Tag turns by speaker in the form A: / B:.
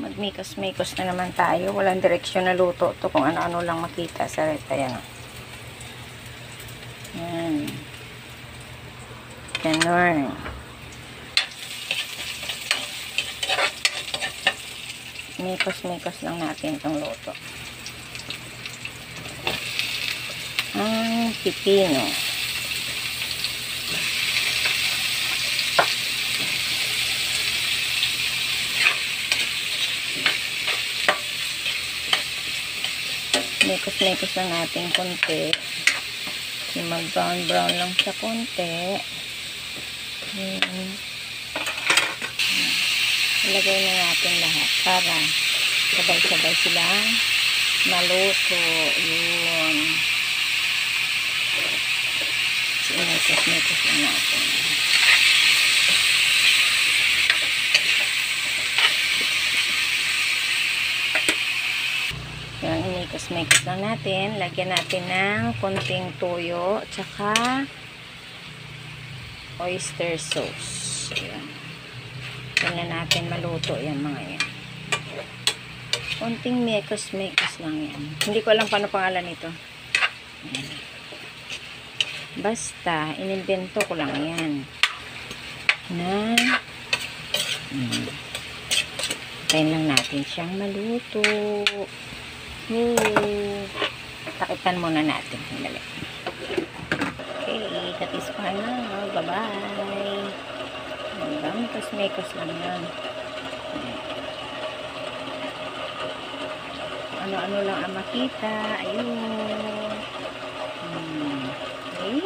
A: Magmikos-mikos na naman tayo. Walang direksyon na luto to, kung ano-ano lang makita sa reta. Yan. Yan. Ganon. Mikos-mikos lang natin itong luto. Ang pipino. Mikos-mikos lang natin konti. Yung mag-brown-brown lang sa konti. Ilagay na natin lahat para sabay-sabay silang maluto. Yun. Mikos-mikos lang natin. Yan, imikos-mikos lang natin. Lagyan natin ng konting toyo tsaka oyster sauce. Yan. Yan na natin maluto yan mga yan. Konting mikos-mikos lang yan. Hindi ko alam paano pangalan nito. Yan. Basta, inimbento ko lang yan. Na tayin lang natin siyang maluto. Takipan muna natin. Sandali. Okay, katis pa na. Bye-bye. Mikos-mikos lang yan. Ano-ano lang ang makita. Ayun. Okay.